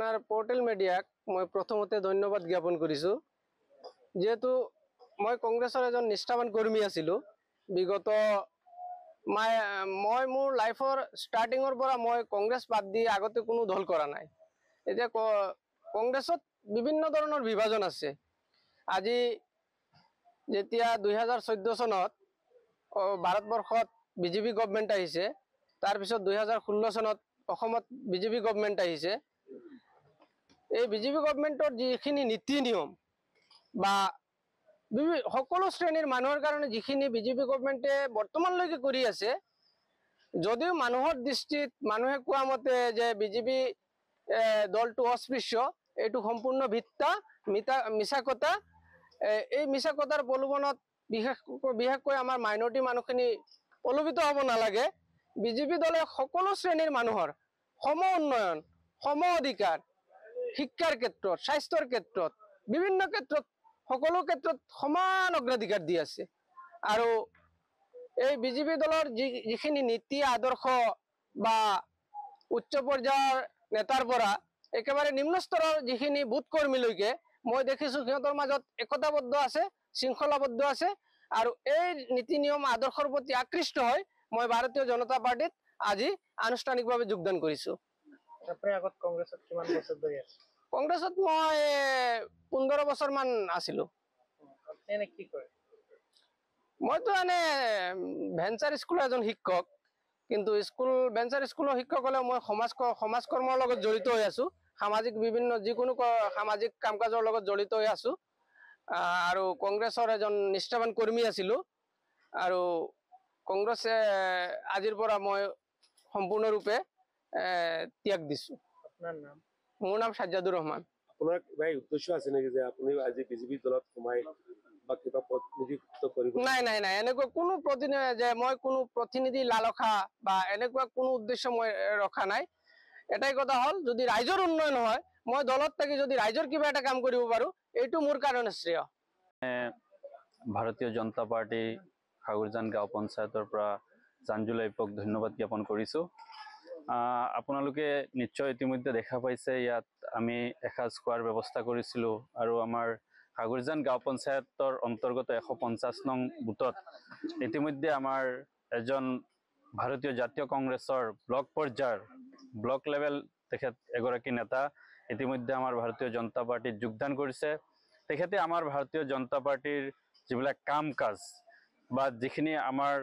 আপনার পোর্টেল মিডিয়াক মই প্রথমতে ধন্যবাদ জ্ঞাপন করিছো যেহেতু মই কংগ্রেসের এজন নিষ্ঠাবান কর্মী আছিলো বিগত মই মোর লাইফর স্টার্টিংর পৰা মই কংগ্রেস বাদ দি আগতে কোনো দল করা নাই। এতিয়া কংগ্রেসত বিভিন্ন ধরনের বিভাজন আছে। আজি যেতিয়া 2014 চনত ভারতবর্ষত বিজেপি গভর্নমেন্ট আহিছে, তার পিছত 2016 চনত অসমত বিজেপি গভর্নমেন্ট আহিছে। এই বিজেপি গভৰ্নমেন্টৰ যিখিনি নীতি নিয়ম বা সকলো শ্ৰেণীৰ মানুহৰ কাৰণে যিখিনি বিজেপি গভৰ্নমেন্টে বৰ্তমানলৈকে কৰি আছে, যদিও মানুহৰ দৃষ্টিত মানুহে কোৱা মতে যে বিজেপি দলটো অস্পৃশ্য, এইটো সম্পূৰ্ণ ভিত্তা মিছা কথা। এই মিছা কথাৰ প্ৰলোভনত বিশেষকৈ আমাৰ মাইনৰিটি মানুহখিনি প্ৰলোভিত হ'ব নালাগে। বিজেপি দলে সকলো শ্ৰেণীৰ মানুহৰ সম উন্নয়ন, সম অধিকাৰ, শিক্ষাৰ ক্ষেত্ৰত, স্বাস্থ্যৰ ক্ষেত্ৰত, বিভিন্ন ক্ষেত্ৰত সকলো ক্ষেত্ৰত সমান অগ্ৰাধিকাৰ দি আছে। আৰু এই বিজেপি দলৰ যিখিনি নীতি আদৰ্শ বা উচ্চ পৰ্যায়ৰ নেতাৰ পৰা একেবাৰে নিম্ন স্তৰৰ যিখিনি বুথ কৰ্মীলৈকে মই দেখিছো সিহঁতৰ মাজত একতাবদ্ধ আছে, শৃংখলাবদ্ধ আছে। আৰু এই নীতি নিয়ম আদৰ্শৰ প্ৰতি আকৃষ্ট হৈ মই ভাৰতীয় জনতা পাৰ্টিত আজি আনুষ্ঠানিকভাৱে যোগদান কৰিছো। কংগ্ৰেছত মই 15 বছৰ মান আছিলো। মইতো এনে ভেঞ্চাৰ স্কুলৰ এজন শিক্ষক, কিন্তু ভেঞ্চাৰ স্কুলৰ শিক্ষক হলেও মই সমাজ কৰ্মৰ লগত জড়িত হৈ আছো। সামাজিক বিভিন্ন যিকোনো সামাজিক কাম কাজৰ লগত জড়িত হৈ আছো। আৰু কংগ্ৰেছৰ এজন নিষ্ঠাবান কৰ্মী আছিলো। আৰু কংগ্ৰেছে আজিৰ পৰা মই সম্পূৰ্ণৰূপে ত্যাগ দিছো। আপোনাৰ নাম? মোৰ নাম সাজ্জাদুৰ ৰহমান। আপোনাৰ কিবা উদ্দেশ্য আছে নেকি যে আপুনি আজি বিজেপি দলত সোমাই বা কিবা প্ৰতিনিধিত্ব কৰিব? নাই নাই নাই, এনেকুৱা কোনো প্ৰতিনিধি যে মই কোনো প্ৰতিনিধি লালসা বা এনেকুৱা কোনো উদ্দেশ্য মই ৰখা নাই। এটাই কথা হল, যদি ৰাইজৰ উন্নয়ন হয়, মই দলত থাকি যদি ৰাইজৰ কিবা এটা কাম কৰিব পাৰো, এইটো মোৰ কাৰণে শ্ৰেয়। ভাৰতীয় জনতা পাৰ্টি খাগুৰজান গাঁও পঞ্চায়তৰ পৰা জাঞ্জুলাইপক ধন্যবাদ জ্ঞাপন কৰিছো। আপোনালোকে নিশ্চয় ইতিমধ্যে দেখা পাইছে, ইয়াত আমি এসাঁজ খোৱাৰ ব্যৱস্থা কৰিছিলো। আৰু আমাৰ খাগুৰজান গাঁও পঞ্চায়তৰ অন্তৰ্গত 150 নং বুথত ইতিমধ্যে আমাৰ এজন ভাৰতীয় জাতীয় কংগ্ৰেছৰ ব্লক লেভেল তেখেত এগৰাকী নেতা ইতিমধ্যে আমাৰ ভাৰতীয় জনতা পাৰ্টিত যোগদান কৰিছে। তেখেতে আমাৰ ভাৰতীয় জনতা পাৰ্টিৰ যিবিলাক কাম কাজ বা যিখিনি আমাৰ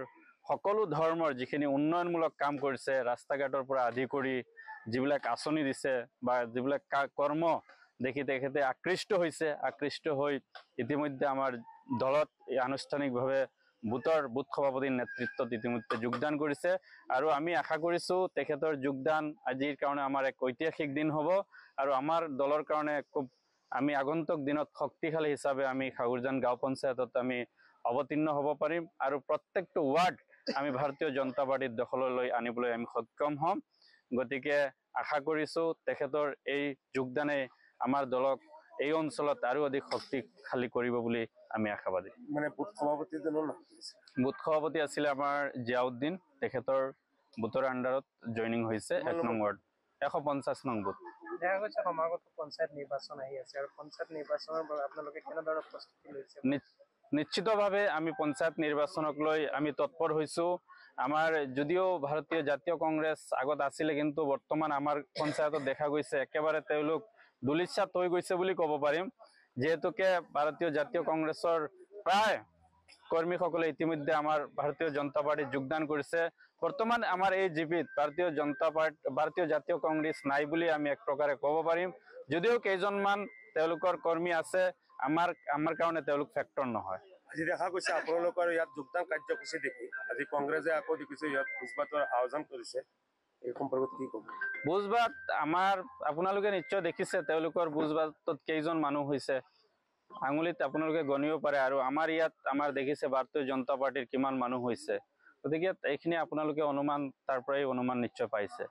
সকলো ধৰ্মৰ যিখিনি উন্নয়নমূলক কাম কৰিছে, ৰাস্তা ঘাটৰ পৰা আদি কৰি যিবিলাক আঁচনি দিছে বা যিবিলাক কৰ্ম দেখি তেখেতে আকৃষ্ট হৈ ইতিমধ্যে আমাৰ দলত আনুষ্ঠানিকভাৱে বুথ সভাপতিৰ নেতৃত্বত ইতিমধ্যে যোগদান কৰিছে। আৰু আমি আশা কৰিছো তেখেতৰ যোগদান আজিৰ কাৰণে আমাৰ এক ঐতিহাসিক দিন হ'ব। আৰু আমাৰ দলৰ কাৰণে খুব আমি আগন্তুক দিনত শক্তিশালী হিচাপে আমি খাগুৰজান গাঁও পঞ্চায়তত আমি অৱতীৰ্ণ হ'ব পাৰিম। আৰু প্ৰত্যেকটো ৱাৰ্ড আমি ভাৰতীয় জনতা পাৰ্টিৰ দখললৈ আনিবলৈ আমি সক্ষম হ'ম। গতিকে আশা কৰিছো তেখেতৰ এই যোগদানে আমাৰ দলক এই অঞ্চলত আৰু অধিক শক্তিশালী কৰিব বুলি আমি আশাবাদী। মানে বুথ সভাপতি আছিলে আমাৰ জিয়াউদ্দিন, তেখেতৰ বুথৰ আণ্ডাৰত জইনিং হৈছে 1 নং ৱাৰ্ড 150 নং বুথ। দেখা গৈছে সমাগত পঞ্চায়ত নিৰ্বাচন আহি আছে, আৰু পঞ্চায়ত নিৰ্বাচনৰ বাবে আপোনালোকে কেনেদৰে প্ৰস্তুতি লৈছে? নিশ্চিতভাৱে আমি পঞ্চায়ত নিৰ্বাচনক লৈ আমি তৎপৰ হৈছো। আমাৰ যদিও ভাৰতীয় জাতীয় কংগ্ৰেছ আগত আছিলে, কিন্তু বৰ্তমান আমাৰ পঞ্চায়তত দেখা গৈছে একেবাৰে তেওঁলোক দুলিচ্ছাত হৈ গৈছে বুলি ক'ব পাৰিম। যিহেতুকে ভাৰতীয় জাতীয় কংগ্ৰেছৰ প্ৰায় কৰ্মীসকলে ইতিমধ্যে আমাৰ ভাৰতীয় জনতা পাৰ্টিত যোগদান কৰিছে। বৰ্তমান আমাৰ এই জিপিত ভাৰতীয় জাতীয় কংগ্ৰেছ নাই বুলি আমি এক প্ৰকাৰে ক'ব পাৰিম। যদিও কেইজনমান তেওঁলোকৰ কৰ্মী আছে, আমাৰ কাৰণে তেওঁলোক ফেক্টৰ নহয়। আজি দেখা গৈছে আপোনালোকৰ ইয়াত যোগদান কাৰ্যসূচী দেখি আজি কংগ্ৰেছে আকৌ দেখিছে ইয়াত ভোজ-ভাতৰ আয়োজন কৰিছে, এই সম্পৰ্কত কি ক'ব? ভোজ-ভাত আপোনালোকে নিশ্চয় দেখিছে তেওঁলোকৰ ভোজ-ভাতত কেইজন মানুহ হৈছে, আঙুলিত আপোনালোকে গণিব পাৰে। আৰু আমাৰ ইয়াত দেখিছে ভাৰতীয় জনতা পাৰ্টিৰ কিমান মানুহ হৈছে। গতিকে এইখিনি আপোনালোকে তাৰ পৰাই অনুমান নিশ্চয় পাইছে।